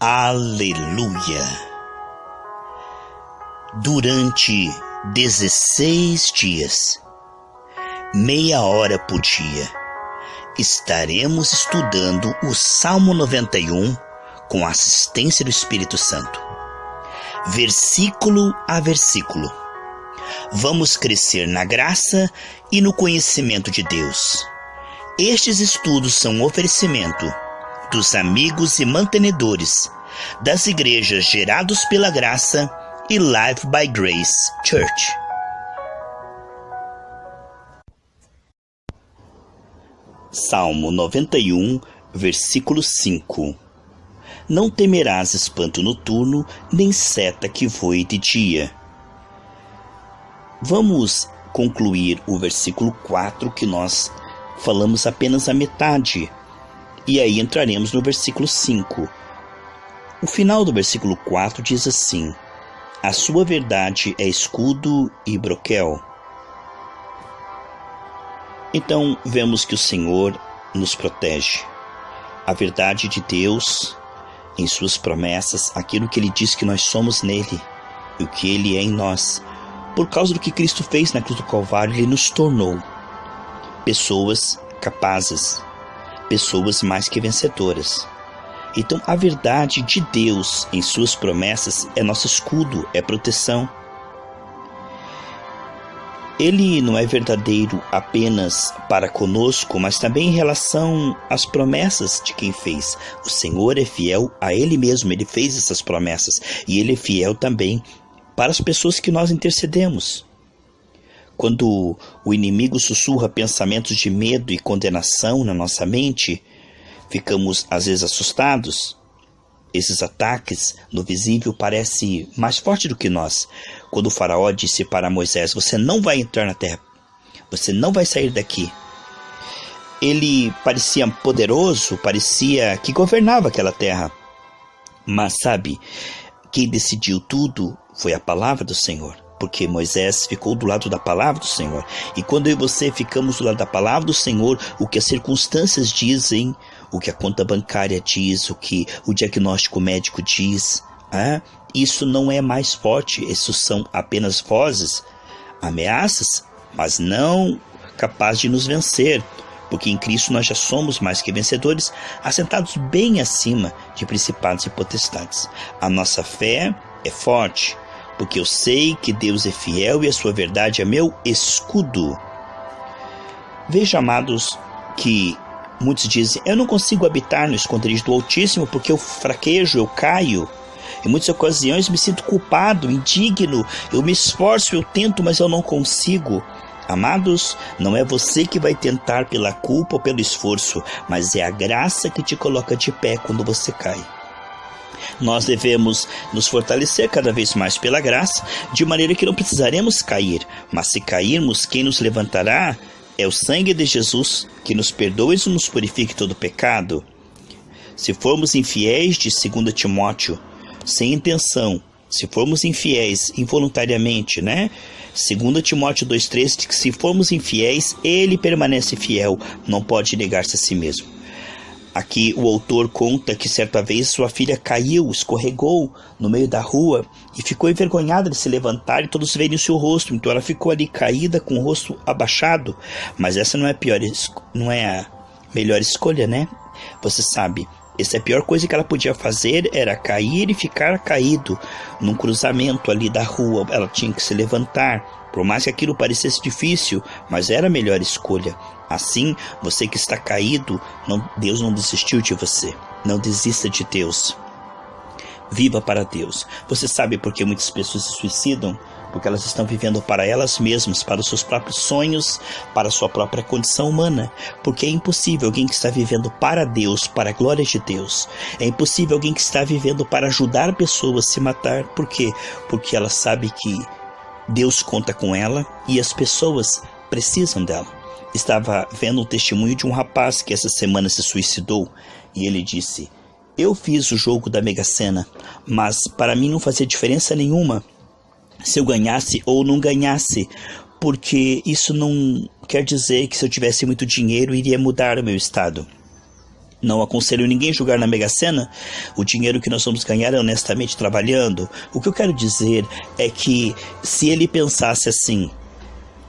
Aleluia! Durante 16 dias, meia hora por dia, estaremos estudando o Salmo 91 com a assistência do Espírito Santo, versículo a versículo. Vamos crescer na graça e no conhecimento de Deus. Estes estudos são um oferecimento dos amigos e mantenedores das igrejas Gerados pela Graça e Life by Grace Church. Salmo 91, versículo 5. Não temerás espanto noturno, nem seta que voe de dia. Vamos concluir o versículo 4, que nós falamos apenas a metade. E aí entraremos no versículo 5. O final do versículo 4 diz assim: a sua verdade é escudo e broquel. Então vemos que o Senhor nos protege. A verdade de Deus, em suas promessas, aquilo que Ele diz que nós somos nele e o que Ele é em nós. Por causa do que Cristo fez na cruz do Calvário, Ele nos tornou pessoas capazes, pessoas mais que vencedoras. Então a verdade de Deus em suas promessas é nosso escudo, é proteção. Ele não é verdadeiro apenas para conosco, mas também em relação às promessas de quem fez. O Senhor é fiel a Ele mesmo, Ele fez essas promessas. E Ele é fiel também para as pessoas que nós intercedemos. Quando o inimigo sussurra pensamentos de medo e condenação na nossa mente, ficamos às vezes assustados. Esses ataques no visível parecem mais fortes do que nós. Quando o faraó disse para Moisés: você não vai entrar na terra, você não vai sair daqui. Ele parecia poderoso, parecia que governava aquela terra. Mas sabe, quem decidiu tudo foi a palavra do Senhor. Porque Moisés ficou do lado da palavra do Senhor. E quando eu e você ficamos do lado da palavra do Senhor, o que as circunstâncias dizem, o que a conta bancária diz, o que o diagnóstico médico diz, isso não é mais forte. Isso são apenas vozes, ameaças, mas não capazes de nos vencer. Porque em Cristo nós já somos mais que vencedores, assentados bem acima de principados e potestades. A nossa fé é forte, porque eu sei que Deus é fiel e a sua verdade é meu escudo. Veja, amados, que muitos dizem: eu não consigo habitar no esconderijo do Altíssimo porque eu fraquejo, eu caio. Em muitas ocasiões me sinto culpado, indigno, eu me esforço, eu tento, mas eu não consigo. Amados, não é você que vai tentar pela culpa ou pelo esforço, mas é a graça que te coloca de pé quando você cai. Nós devemos nos fortalecer cada vez mais pela graça, de maneira que não precisaremos cair. Mas se cairmos, quem nos levantará é o sangue de Jesus, que nos perdoa e nos purifica de todo pecado. Se formos infiéis, de 2 Timóteo, sem intenção, se formos infiéis involuntariamente, 2 Timóteo 2,3 diz que se formos infiéis, Ele permanece fiel, não pode negar-se a si mesmo. Aqui o autor conta que certa vez sua filha caiu, escorregou no meio da rua e ficou envergonhada de se levantar e todos verem o seu rosto. Então ela ficou ali caída com o rosto abaixado. Mas essa não é a melhor escolha, Você sabe, essa é a pior coisa que ela podia fazer, era cair e ficar caído num cruzamento ali da rua. Ela tinha que se levantar. Por mais que aquilo parecesse difícil, mas era a melhor escolha. Assim, você que está caído, Deus não desistiu de você. Não desista de Deus. Viva para Deus. Você sabe por que muitas pessoas se suicidam? Porque elas estão vivendo para elas mesmas, para os seus próprios sonhos, para a sua própria condição humana. Porque é impossível alguém que está vivendo para Deus, para a glória de Deus. É impossível alguém que está vivendo para ajudar pessoas a se matar. Por quê? Porque ela sabe que Deus conta com ela e as pessoas precisam dela. Estava vendo o testemunho de um rapaz que essa semana se suicidou e ele disse: eu fiz o jogo da Mega Sena, mas para mim não fazia diferença nenhuma se eu ganhasse ou não ganhasse, porque isso não quer dizer que se eu tivesse muito dinheiro iria mudar o meu estado. Não aconselho ninguém a jogar na Mega Sena. O dinheiro que nós vamos ganhar é honestamente trabalhando. O que eu quero dizer é que se ele pensasse assim: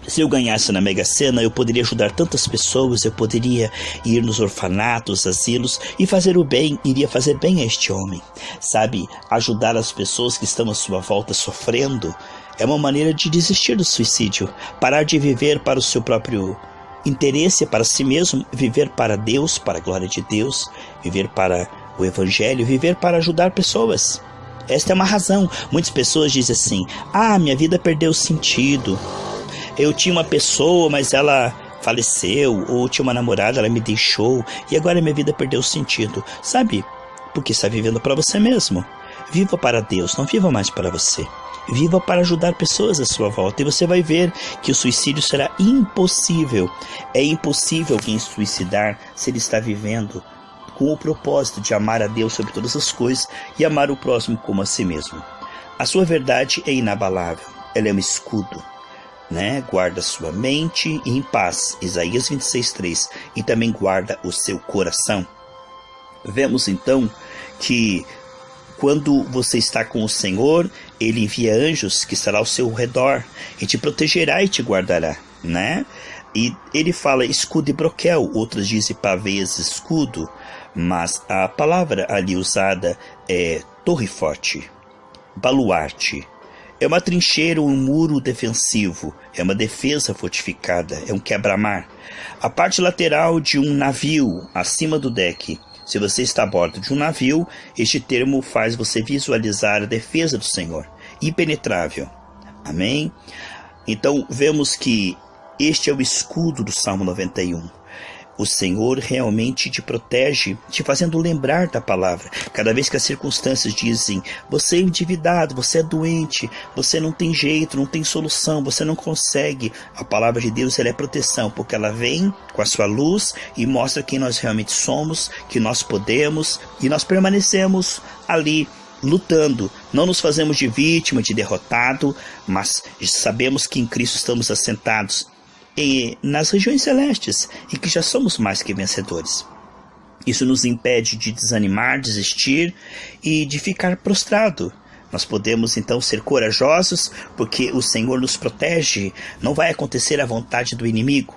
se eu ganhasse na Mega Sena, eu poderia ajudar tantas pessoas, eu poderia ir nos orfanatos, asilos e fazer o bem, iria fazer bem a este homem. Sabe, ajudar as pessoas que estão à sua volta sofrendo é uma maneira de desistir do suicídio, parar de viver para o seu próprio interesse, para si mesmo, viver para Deus, para a glória de Deus, viver para o Evangelho, viver para ajudar pessoas. Esta é uma razão. Muitas pessoas dizem assim: minha vida perdeu sentido. Eu tinha uma pessoa, mas ela faleceu, ou tinha uma namorada, ela me deixou, e agora minha vida perdeu sentido. Sabe, porque está vivendo para você mesmo. Viva para Deus, não viva mais para você. Viva para ajudar pessoas à sua volta, e você vai ver que o suicídio será impossível. É impossível alguém suicidar se ele está vivendo com o propósito de amar a Deus sobre todas as coisas e amar o próximo como a si mesmo. A sua verdade é inabalável, ela é um escudo, Guarda sua mente em paz, Isaías 26:3, e também guarda o seu coração. Vemos então que quando você está com o Senhor, Ele envia anjos que estarão ao seu redor e te protegerá e te guardará, E Ele fala escudo e broquel, outros dizem pavês, escudo, mas a palavra ali usada é torre forte, baluarte. É uma trincheira, um muro defensivo, é uma defesa fortificada, é um quebra-mar. A parte lateral de um navio, acima do deck. Se você está a bordo de um navio, este termo faz você visualizar a defesa do Senhor, impenetrável. Amém? Então, vemos que este é o escudo do Salmo 91. O Senhor realmente te protege, te fazendo lembrar da palavra. Cada vez que as circunstâncias dizem: você é endividado, você é doente, você não tem jeito, não tem solução, você não consegue. A palavra de Deus, ela é proteção, porque ela vem com a sua luz e mostra quem nós realmente somos, que nós podemos, e nós permanecemos ali lutando. Não nos fazemos de vítima, de derrotado, mas sabemos que em Cristo estamos assentados nas regiões celestes e que já somos mais que vencedores. Isso nos impede de desanimar, desistir e de ficar prostrado. Nós podemos então ser corajosos porque o Senhor nos protege. Não vai acontecer a vontade do inimigo.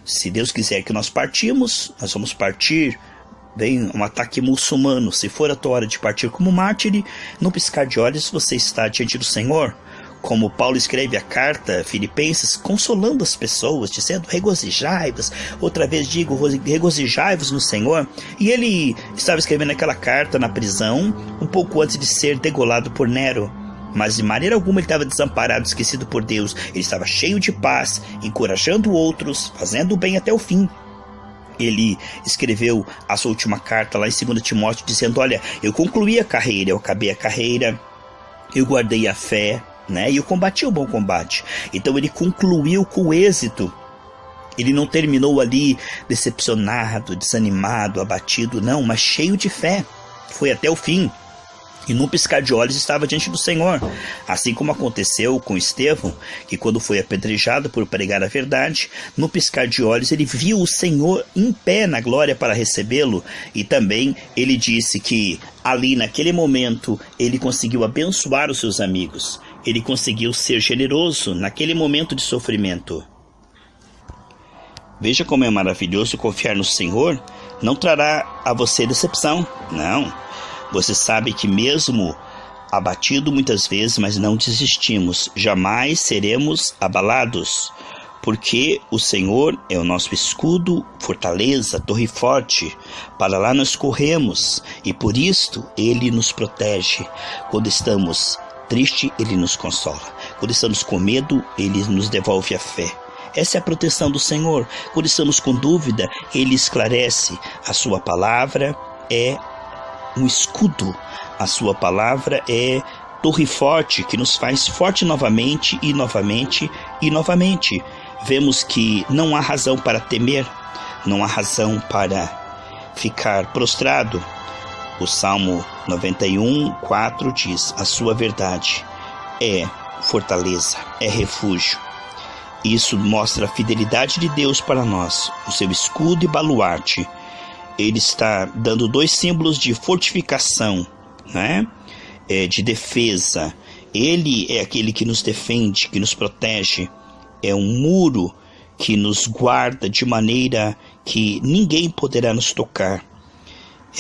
Se Deus quiser que nós partimos, nós vamos partir. Vem um ataque muçulmano. Se for a tua hora de partir como mártir, no piscar de olhos você está diante do Senhor. Como Paulo escreve a carta a Filipenses, consolando as pessoas, dizendo: regozijai-vos. Outra vez digo: regozijai-vos no Senhor. E ele estava escrevendo aquela carta na prisão, um pouco antes de ser degolado por Nero. Mas de maneira alguma ele estava desamparado, esquecido por Deus. Ele estava cheio de paz, encorajando outros, fazendo o bem até o fim. Ele escreveu a sua última carta lá em 2 Timóteo, dizendo: olha, eu concluí a carreira, eu acabei a carreira, eu guardei a fé, e eu combati o bom combate. Então ele concluiu com êxito. Ele não terminou ali decepcionado, desanimado, abatido, não, mas cheio de fé. Foi até o fim. E num piscar de olhos estava diante do Senhor. Assim como aconteceu com Estevão, que quando foi apedrejado por pregar a verdade, no piscar de olhos ele viu o Senhor em pé na glória para recebê-lo. E também ele disse que ali naquele momento ele conseguiu abençoar os seus amigos. Ele conseguiu ser generoso naquele momento de sofrimento. Veja como é maravilhoso confiar no Senhor. Não trará a você decepção, não. Você sabe que mesmo abatido muitas vezes, mas não desistimos. Jamais seremos abalados, porque o Senhor é o nosso escudo, fortaleza, torre forte. Para lá nós corremos e por isto Ele nos protege. Quando estamos tristes, Ele nos consola. Quando estamos com medo, Ele nos devolve a fé. Essa é a proteção do Senhor. Quando estamos com dúvida, Ele esclarece. A sua palavra é um escudo. A sua palavra é torre forte, que nos faz forte novamente e novamente e novamente. Vemos que não há razão para temer, não há razão para ficar prostrado. O Salmo 91:4 diz: a sua verdade é fortaleza, é refúgio. Isso mostra a fidelidade de Deus para nós, o seu escudo e baluarte. ele está dando 2 símbolos de fortificação, né? De defesa. Ele é aquele que nos defende, que nos protege. É um muro que nos guarda de maneira que ninguém poderá nos tocar.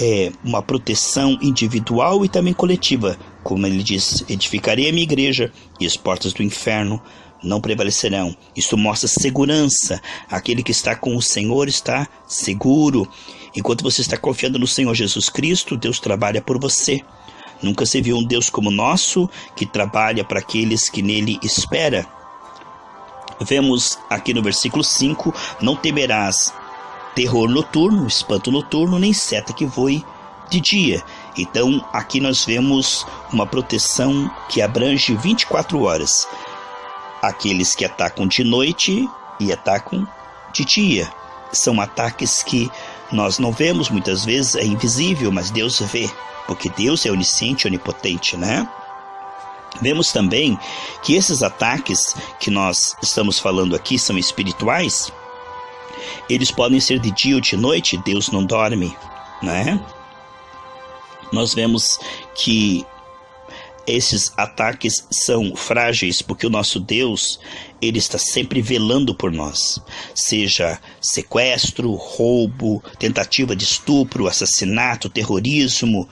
É uma proteção individual e também coletiva. Como ele diz, edificarei a minha igreja e as portas do inferno não prevalecerão. Isso mostra segurança. Aquele que está com o Senhor está seguro. Enquanto você está confiando no Senhor Jesus Cristo, Deus trabalha por você. Nunca se viu um Deus como o nosso, que trabalha para aqueles que nele esperam. Vemos aqui no versículo 5, não temerás terror noturno, espanto noturno, nem seta que voe de dia. Então aqui nós vemos uma proteção que abrange 24 horas. Aqueles que atacam de noite e atacam de dia. São ataques que nós não vemos muitas vezes, é invisível, mas Deus vê, porque Deus é onisciente e onipotente, né? Vemos também que esses ataques que nós estamos falando aqui são espirituais. Eles podem ser de dia ou de noite, Deus não dorme, né? Nós vemos que esses ataques são frágeis porque o nosso Deus, ele está sempre velando por nós. Seja sequestro, roubo, tentativa de estupro, assassinato, terrorismo,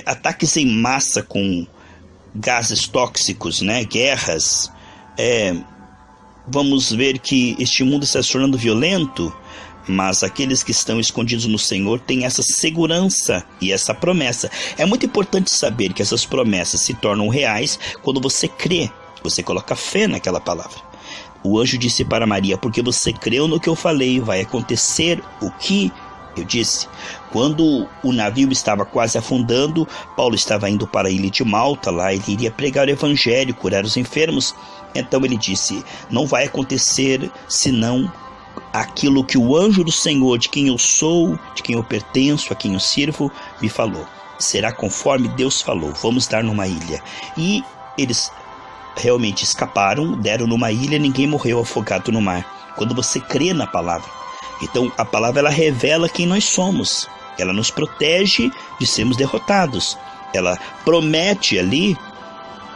ataques em massa com gases tóxicos, né? Guerras. Vamos ver que este mundo está se tornando violento, mas aqueles que estão escondidos no Senhor têm essa segurança e essa promessa. É muito importante saber que essas promessas se tornam reais quando você crê, você coloca fé naquela palavra. O anjo disse para Maria, porque você creu no que eu falei, vai acontecer o que eu disse. Quando o navio estava quase afundando, Paulo estava indo para a ilha de Malta, lá ele iria pregar o evangelho, curar os enfermos. Então ele disse, não vai acontecer senão aquilo que o anjo do Senhor, de quem eu sou, de quem eu pertenço, a quem eu sirvo, me falou. Será conforme Deus falou, vamos dar numa ilha. E eles realmente escaparam, deram numa ilha, ninguém morreu afogado no mar. Quando você crê na palavra. Então a palavra ela revela quem nós somos. Ela nos protege de sermos derrotados. Ela promete ali,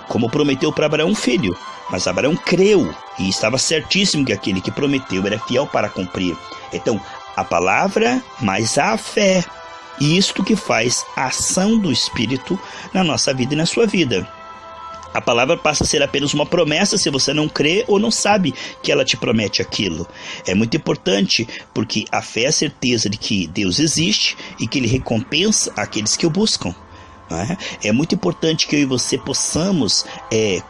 como prometeu para Abraão um filho. Mas Abraão creu e estava certíssimo que aquele que prometeu era fiel para cumprir. Então, a palavra mais a fé. E isto que faz a ação do Espírito na nossa vida e na sua vida. A palavra passa a ser apenas uma promessa se você não crê ou não sabe que ela te promete aquilo. É muito importante porque a fé é a certeza de que Deus existe e que Ele recompensa aqueles que o buscam. É muito importante que eu e você possamos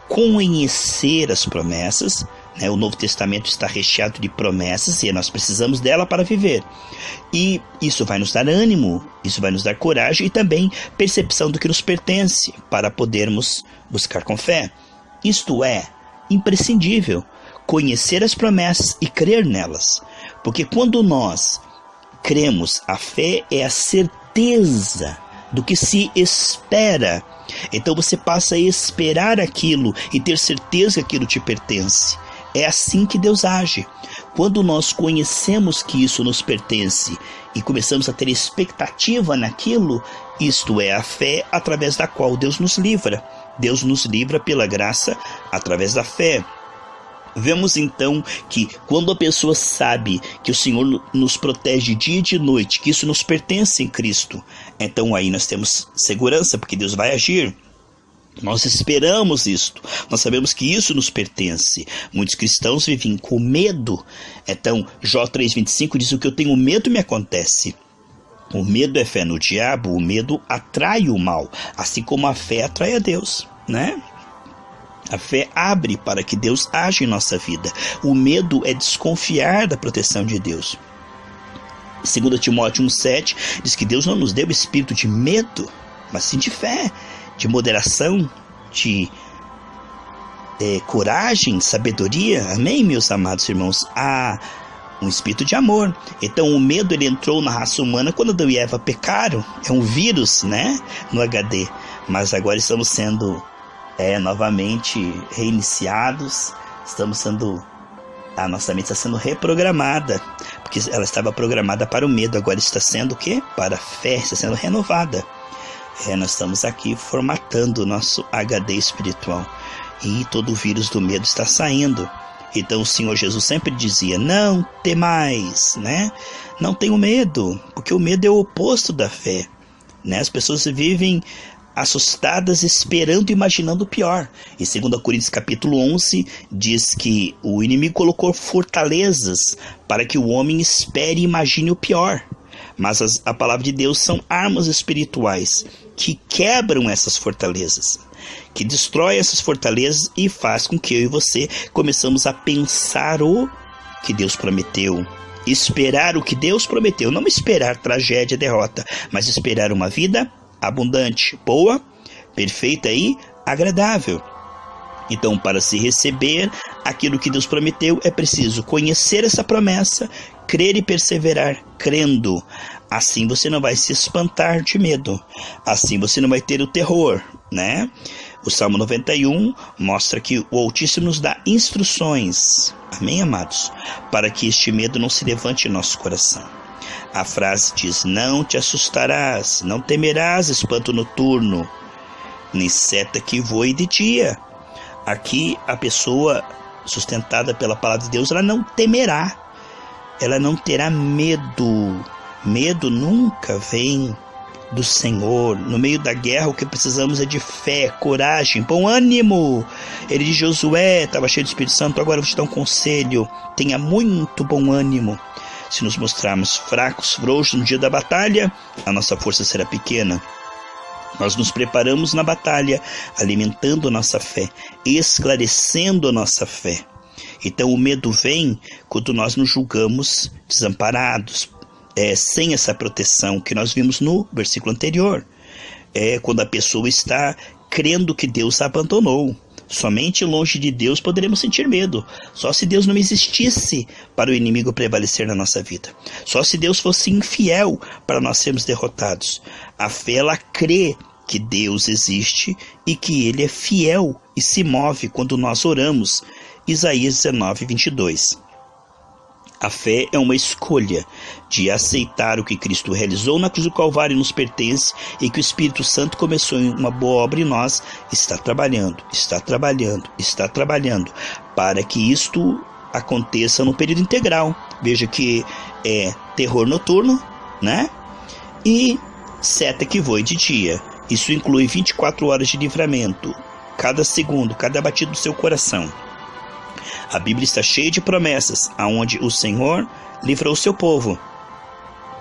conhecer as promessas. O Novo Testamento está recheado de promessas e nós precisamos dela para viver. E isso vai nos dar ânimo, isso vai nos dar coragem e também percepção do que nos pertence para podermos buscar com fé. Isto é imprescindível, conhecer as promessas e crer nelas. Porque quando nós cremos, a fé é a certeza do que se espera. Então você passa a esperar aquilo e ter certeza que aquilo te pertence. É assim que Deus age. Quando nós conhecemos que isso nos pertence e começamos a ter expectativa naquilo, isto é a fé através da qual Deus nos livra. Deus nos livra pela graça através da fé. Vemos então que quando a pessoa sabe que o Senhor nos protege dia e de noite, que isso nos pertence em Cristo, então aí nós temos segurança, porque Deus vai agir. Nós esperamos isto, nós sabemos que isso nos pertence. Muitos cristãos vivem com medo. Então Jó 3,25 diz, o que eu tenho medo me acontece. O medo é fé no diabo, o medo atrai o mal, assim como a fé atrai a Deus, né? A fé abre para que Deus age em nossa vida. O medo é desconfiar da proteção de Deus. 2 Timóteo 1,7 diz que Deus não nos deu espírito de medo, mas sim de fé, de moderação, de coragem, sabedoria. Amém, meus amados irmãos? Um espírito de amor. Então o medo ele entrou na raça humana quando Adão e Eva pecaram. É um vírus, né? No HD. Mas agora estamos sendo novamente reiniciados. Estamos sendo A nossa mente está sendo reprogramada, porque ela estava programada para o medo, agora está sendo o quê? Para a fé, está sendo renovada. Nós estamos aqui formatando o nosso HD espiritual e todo o vírus do medo está saindo. Então o Senhor Jesus sempre dizia, não temais, né? Não tenham medo, porque o medo é o oposto da fé, né? As pessoas vivem assustadas, esperando e imaginando o pior. E 2 Coríntios capítulo 11 diz que o inimigo colocou fortalezas para que o homem espere e imagine o pior. Mas a palavra de Deus são armas espirituais que quebram essas fortalezas, que destrói essas fortalezas e faz com que eu e você começamos a pensar o que Deus prometeu, esperar o que Deus prometeu, não esperar tragédia, derrota, mas esperar uma vida abundante, boa, perfeita e agradável. Então, para se receber aquilo que Deus prometeu, é preciso conhecer essa promessa, crer e perseverar crendo. Assim você não vai se espantar de medo, assim você não vai ter o terror, né? O Salmo 91 mostra que o Altíssimo nos dá instruções, amém, amados? Para que este medo não se levante em nosso coração. A frase diz, não te assustarás, não temerás espanto noturno, nem seta que voe de dia. Aqui a pessoa sustentada pela palavra de Deus, ela não temerá, ela não terá medo. Medo nunca vem do Senhor. No meio da guerra o que precisamos é de fé, coragem, bom ânimo. Ele de Josué estava cheio do Espírito Santo, agora eu vou te dar um conselho, tenha muito bom ânimo. Se nos mostrarmos fracos, frouxos no dia da batalha, a nossa força será pequena. Nós nos preparamos na batalha, alimentando a nossa fé, esclarecendo a nossa fé. Então o medo vem quando nós nos julgamos desamparados, sem essa proteção que nós vimos no versículo anterior. Quando a pessoa está crendo que Deus a abandonou. Somente longe de Deus poderemos sentir medo. Só se Deus não existisse para o inimigo prevalecer na nossa vida. Só se Deus fosse infiel para nós sermos derrotados. A fé, ela crê que Deus existe e que Ele é fiel e se move quando nós oramos. Isaías 19, 22. A fé é uma escolha de aceitar o que Cristo realizou na cruz do Calvário nos pertence e que o Espírito Santo começou em uma boa obra em nós, está trabalhando para que isto aconteça no período integral. Veja que é terror noturno, né? E seta que voe de dia. Isso inclui 24 horas de livramento, cada segundo, cada batido do seu coração. A Bíblia está cheia de promessas, aonde o Senhor livrou o seu povo.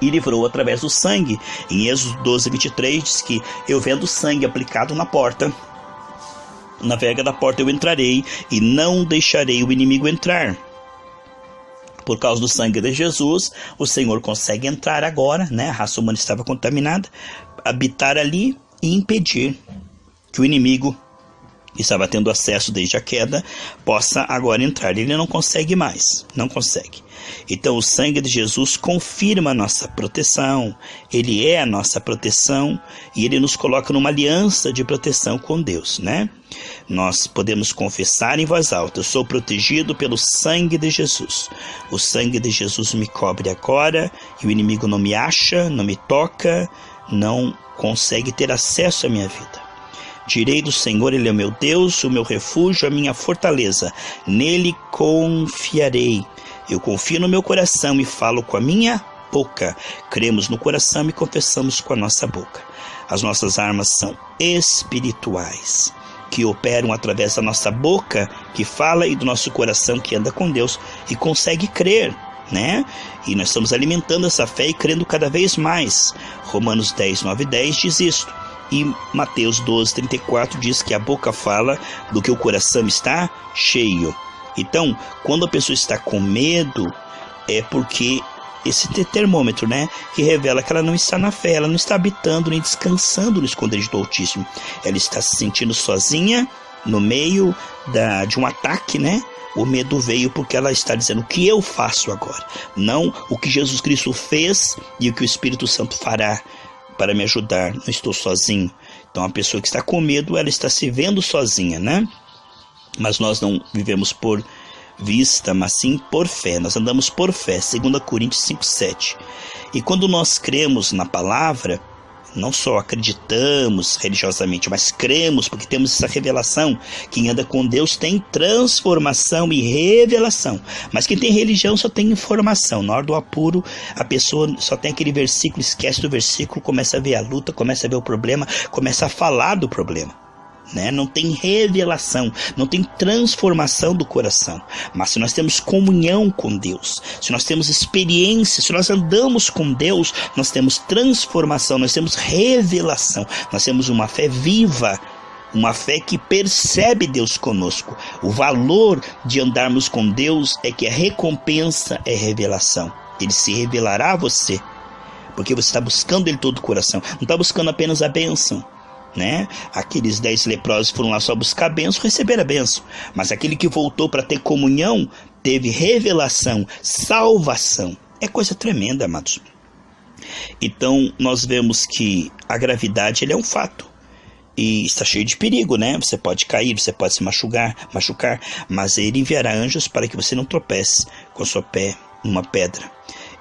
E livrou através do sangue. Em Êxodo 12, 23 diz que eu vendo sangue aplicado na porta, na verga da porta eu entrarei e não deixarei o inimigo entrar. Por causa do sangue de Jesus, o Senhor consegue entrar agora, né? A raça humana estava contaminada, habitar ali e impedir que o inimigo que estava tendo acesso desde a queda, possa agora entrar. Ele não consegue mais, não consegue. Então o sangue de Jesus confirma a nossa proteção, ele é a nossa proteção e ele nos coloca numa aliança de proteção com Deus, né? Nós podemos confessar em voz alta, eu sou protegido pelo sangue de Jesus. O sangue de Jesus me cobre agora e o inimigo não me acha, não me toca, não consegue ter acesso à minha vida. Direi do Senhor, Ele é o meu Deus, o meu refúgio, a minha fortaleza. Nele confiarei. Eu confio no meu coração e falo com a minha boca. Cremos no coração e confessamos com a nossa boca. As nossas armas são espirituais, que operam através da nossa boca, que fala, e do nosso coração, que anda com Deus e consegue crer, né? E nós estamos alimentando essa fé e crendo cada vez mais. Romanos 10, 9 e 10 diz isto. E Mateus 12, 34 diz que a boca fala do que o coração está cheio. Então, quando a pessoa está com medo, é porque esse termômetro, né, que revela que ela não está na fé, ela não está habitando nem descansando no esconderijo do Altíssimo. Ela está se sentindo sozinha no meio de um ataque, né? O medo veio porque ela está dizendo o que eu faço agora, não o que Jesus Cristo fez e o que o Espírito Santo fará para me ajudar, não estou sozinho. Então a pessoa que está com medo, ela está se vendo sozinha, né? Mas nós não vivemos por vista, mas sim por fé. Nós andamos por fé, 2 Coríntios 5:7. E quando nós cremos na palavra, não só acreditamos religiosamente, mas cremos porque temos essa revelação. Quem anda com Deus tem transformação e revelação. Mas quem tem religião só tem informação. Na hora do apuro, a pessoa só tem aquele versículo, esquece do versículo, começa a ver a luta, começa a ver o problema, começa a falar do problema. Não tem revelação, não tem transformação do coração. Mas se nós temos comunhão com Deus, se nós temos experiência, se nós andamos com Deus, nós temos transformação, nós temos revelação, nós temos uma fé viva, uma fé que percebe Deus conosco. O valor de andarmos com Deus é que a recompensa é revelação. Ele se revelará a você, porque você está buscando Ele todo o coração, não está buscando apenas a bênção. Aqueles 10 leprosos foram lá só buscar a bênção, receberam a bênção. Mas aquele que voltou para ter comunhão, teve revelação, salvação. É coisa tremenda, amados. Então nós vemos que a gravidade é um fato. E está cheio de perigo, Você pode cair, você pode se machucar, mas Ele enviará anjos para que você não tropece com o seu pé numa pedra.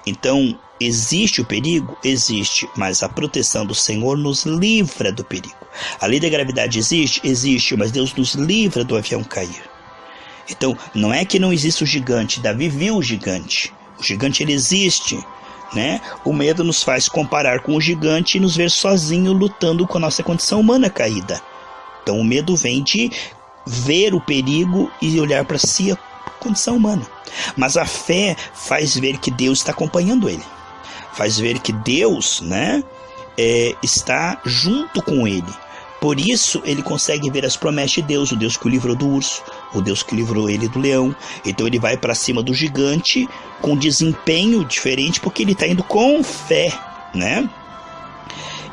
Então, existe o perigo? Existe, mas a proteção do Senhor nos livra do perigo. A lei da gravidade existe? Existe, mas Deus nos livra do avião cair. Então, não é que não existe o gigante. Davi viu o gigante. O gigante, ele existe, O medo nos faz comparar com o gigante e nos ver sozinho lutando com a nossa condição humana caída. Então, o medo vem de ver o perigo e olhar para si a condição humana. Mas a fé faz ver que Deus está acompanhando ele. Faz ver que Deus, está junto com ele. Por isso ele consegue ver as promessas de Deus, o Deus que o livrou do urso, o Deus que livrou ele do leão. Então ele vai para cima do gigante com desempenho diferente, porque ele está indo com fé,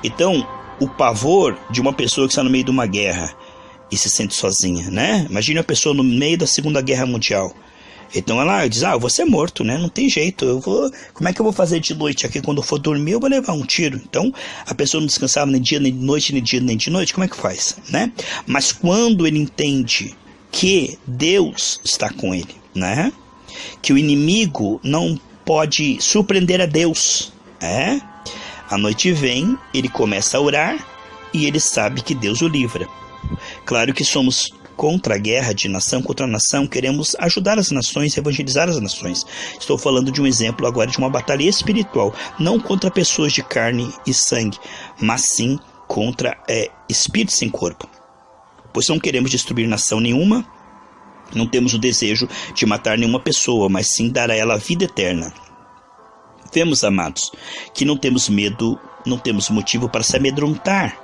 Então, o pavor de uma pessoa que está no meio de uma guerra e se sente sozinha, Imagina a pessoa no meio da Segunda Guerra Mundial. Então ela diz, eu vou ser morto, não tem jeito, como é que eu vou fazer de noite aqui? Quando eu for dormir eu vou levar um tiro. Então a pessoa não descansava nem dia, nem de noite, nem dia, nem de noite, como é que faz? Mas quando ele entende que Deus está com ele, que o inimigo não pode surpreender a Deus, a noite vem, ele começa a orar e ele sabe que Deus o livra. Claro que somos contra a guerra de nação contra nação, queremos ajudar as nações, evangelizar as nações. Estou falando de um exemplo agora de uma batalha espiritual, não contra pessoas de carne e sangue, mas sim contra espíritos sem corpo. Pois não queremos destruir nação nenhuma, não temos o desejo de matar nenhuma pessoa, mas sim dar a ela a vida eterna. Vemos, amados, que não temos medo, não temos motivo para se amedrontar,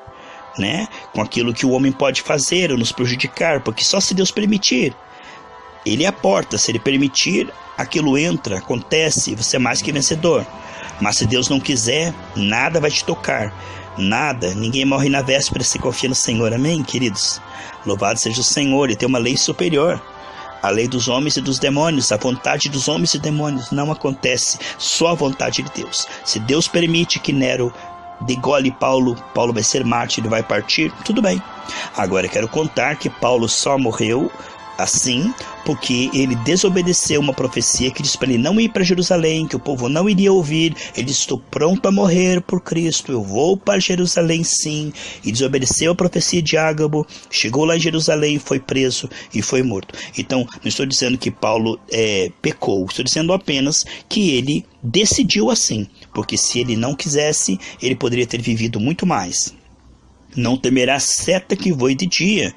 com aquilo que o homem pode fazer ou nos prejudicar, porque só se Deus permitir. Ele é a porta, se Ele permitir, aquilo entra, acontece, você é mais que vencedor. Mas se Deus não quiser, nada vai te tocar, nada, ninguém morre na véspera se confia no Senhor, amém, queridos? Louvado seja o Senhor, Ele tem uma lei superior, a lei dos homens e dos demônios, a vontade dos homens e demônios não acontece, só a vontade de Deus. Se Deus permite que Nero degole Paulo vai ser mártir, ele vai partir, tudo bem. Agora eu quero contar que Paulo só morreu assim porque ele desobedeceu uma profecia que diz para ele não ir para Jerusalém, que o povo não iria ouvir. Ele disse, estou pronto a morrer por Cristo, eu vou para Jerusalém sim, e desobedeceu a profecia de Ágabo, chegou lá em Jerusalém, foi preso e foi morto. Então não estou dizendo que Paulo pecou, estou dizendo apenas que ele decidiu assim, porque se ele não quisesse, ele poderia ter vivido muito mais. Não temerá seta que voe de dia.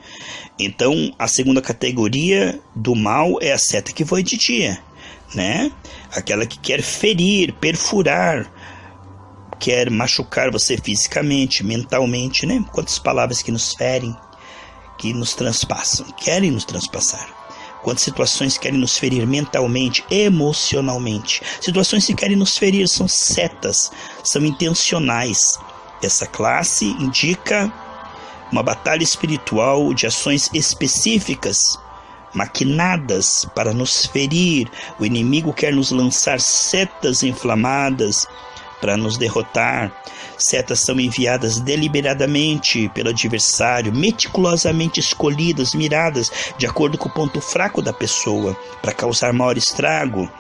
Então, a segunda categoria do mal é a seta que voe de dia, Aquela que quer ferir, perfurar, quer machucar você fisicamente, mentalmente, Quantas palavras que nos ferem, que nos transpassam, querem nos transpassar. Quantas situações querem nos ferir mentalmente, emocionalmente. Situações que querem nos ferir são setas, são intencionais. Essa classe indica uma batalha espiritual de ações específicas, maquinadas para nos ferir. O inimigo quer nos lançar setas inflamadas, para nos derrotar. Setas são enviadas deliberadamente pelo adversário, meticulosamente escolhidas, miradas de acordo com o ponto fraco da pessoa, para causar maior estrago.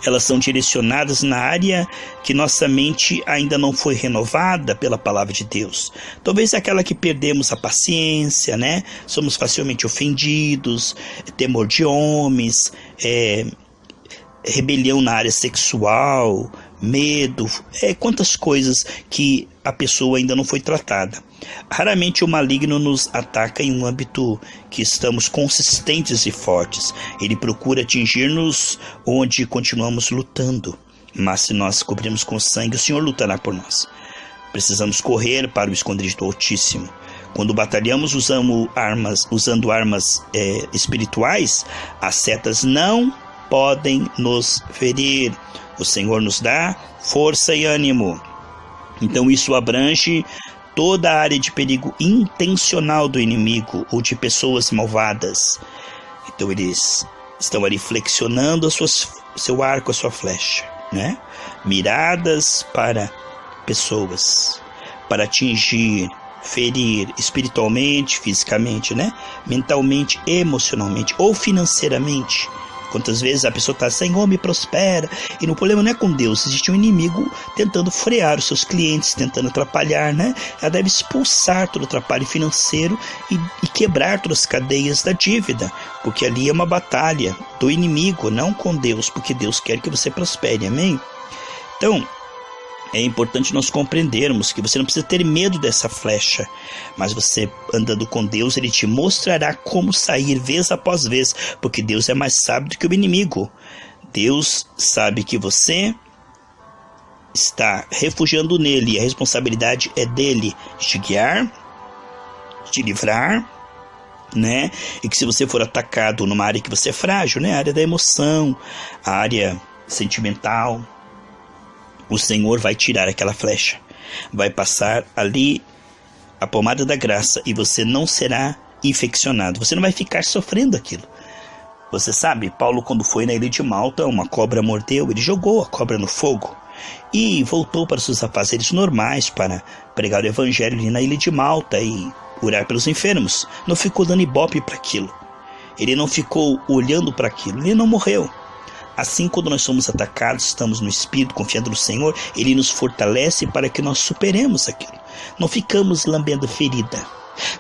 Elas são direcionadas na área que nossa mente ainda não foi renovada pela palavra de Deus. Talvez aquela que perdemos a paciência, né? Somos facilmente ofendidos, temor de homens, rebelião na área sexual, medo, quantas coisas que a pessoa ainda não foi tratada. Raramente o maligno nos ataca em um âmbito que estamos consistentes e fortes. Ele procura atingir-nos onde continuamos lutando. Mas se nós cobrirmos com sangue, o Senhor lutará por nós. Precisamos correr para o esconderijo do Altíssimo. Quando batalhamos usando armas espirituais, as setas não podem nos ferir. O Senhor nos dá força e ânimo. Então isso abrange toda a área de perigo intencional do inimigo ou de pessoas malvadas. Então eles estão ali flexionando seu arco, a sua flecha, né? Miradas para pessoas, para atingir, ferir espiritualmente, fisicamente, né? Mentalmente, emocionalmente ou financeiramente. Quantas vezes a pessoa está, Senhor, me prospera. E o problema não é com Deus. Existe um inimigo tentando frear os seus clientes, tentando atrapalhar, né? Ela deve expulsar todo o atrapalho financeiro e quebrar todas as cadeias da dívida. Porque ali é uma batalha do inimigo, não com Deus. Porque Deus quer que você prospere, amém? Então, é importante nós compreendermos que você não precisa ter medo dessa flecha, mas você andando com Deus, Ele te mostrará como sair vez após vez, porque Deus é mais sábio do que o inimigo. Deus sabe que você está refugiando nele, e a responsabilidade é dele de te guiar, de te livrar, né? E que se você for atacado numa área que você é frágil, né? A área da emoção, a área sentimental, o Senhor vai tirar aquela flecha, vai passar ali a pomada da graça e você não será infeccionado, você não vai ficar sofrendo aquilo. Você sabe, Paulo, quando foi na ilha de Malta, uma cobra mordeu, ele jogou a cobra no fogo e voltou para seus afazeres normais para pregar o evangelho ali na ilha de Malta e orar pelos enfermos. Não ficou dando ibope para aquilo, ele não ficou olhando para aquilo, ele não morreu. Assim, quando nós somos atacados, estamos no Espírito, confiando no Senhor, Ele nos fortalece para que nós superemos aquilo. Não ficamos lambendo ferida,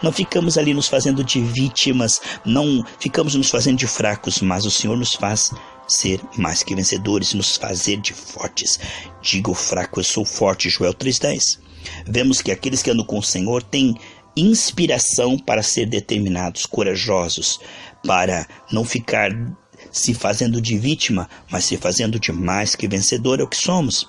não ficamos ali nos fazendo de vítimas, não ficamos nos fazendo de fracos, mas o Senhor nos faz ser mais que vencedores, nos fazer de fortes. Diga o fraco, eu sou forte, Joel 3,10. Vemos que aqueles que andam com o Senhor têm inspiração para ser determinados, corajosos, para não ficar se fazendo de vítima, mas se fazendo de mais que vencedor, é o que somos.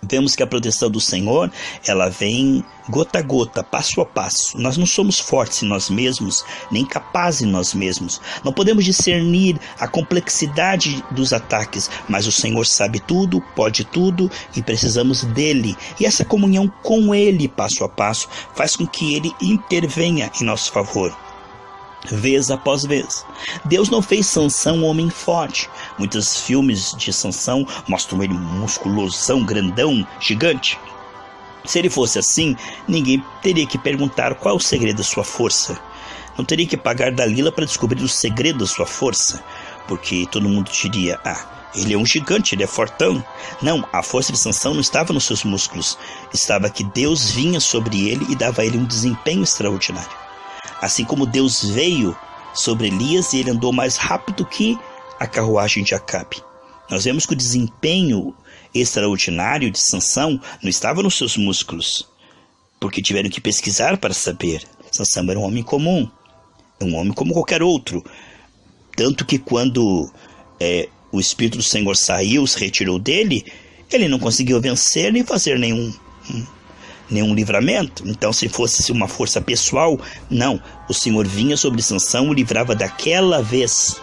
Vemos que a proteção do Senhor, ela vem gota a gota, passo a passo. Nós não somos fortes em nós mesmos, nem capazes em nós mesmos. Não podemos discernir a complexidade dos ataques, mas o Senhor sabe tudo, pode tudo e precisamos dele. E essa comunhão com ele, passo a passo, faz com que ele intervenha em nosso favor. Vez após vez. Deus não fez Sansão um homem forte. Muitos filmes de Sansão mostram ele musculosão, grandão, gigante. Se ele fosse assim, ninguém teria que perguntar qual é o segredo da sua força. Não teria que pagar Dalila para descobrir o segredo da sua força, porque todo mundo diria, ele é um gigante, ele é fortão. Não, a força de Sansão não estava nos seus músculos, estava que Deus vinha sobre ele e dava a ele um desempenho extraordinário. Assim como Deus veio sobre Elias e ele andou mais rápido que a carruagem de Acabe. Nós vemos que o desempenho extraordinário de Sansão não estava nos seus músculos, porque tiveram que pesquisar para saber. Sansão era um homem comum, um homem como qualquer outro. Tanto que quando o Espírito do Senhor saiu, se retirou dele, ele não conseguiu vencer nem fazer nenhum livramento. Então, se fosse uma força pessoal, não. O Senhor vinha sobre Sansão e livrava daquela vez.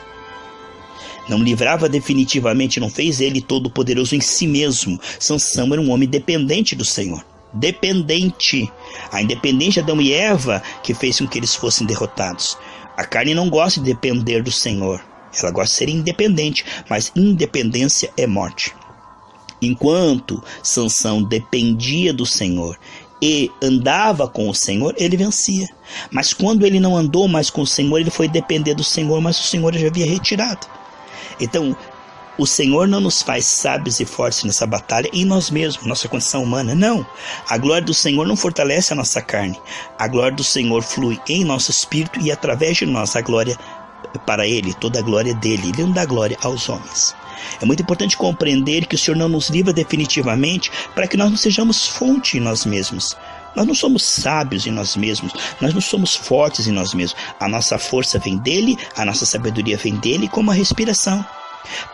Não livrava definitivamente, não fez ele todo poderoso em si mesmo. Sansão era um homem dependente do Senhor. Dependente. A independência de Adão e Eva que fez com que eles fossem derrotados. A carne não gosta de depender do Senhor. Ela gosta de ser independente, mas independência é morte. Enquanto Sansão dependia do Senhor e andava com o Senhor, ele vencia. Mas quando ele não andou mais com o Senhor, ele foi depender do Senhor, mas o Senhor já havia retirado. Então, o Senhor não nos faz sábios e fortes nessa batalha em nós mesmos, nossa condição humana, não. A glória do Senhor não fortalece a nossa carne. A glória do Senhor flui em nosso espírito e através de nós a glória para Ele, toda a glória dele. Ele não dá glória aos homens. É muito importante compreender que o Senhor não nos livra definitivamente para que nós não sejamos fonte em nós mesmos. Nós não somos sábios em nós mesmos, nós não somos fortes em nós mesmos. A nossa força vem dele, a nossa sabedoria vem dele, como a respiração,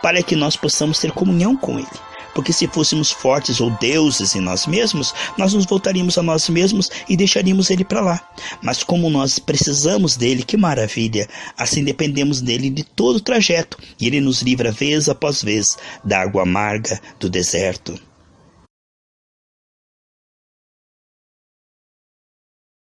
para que nós possamos ter comunhão com ele. Porque se fôssemos fortes ou deuses em nós mesmos, nós nos voltaríamos a nós mesmos e deixaríamos ele para lá. Mas como nós precisamos dele, que maravilha! Assim dependemos dele de todo o trajeto, e ele nos livra vez após vez da água amarga do deserto.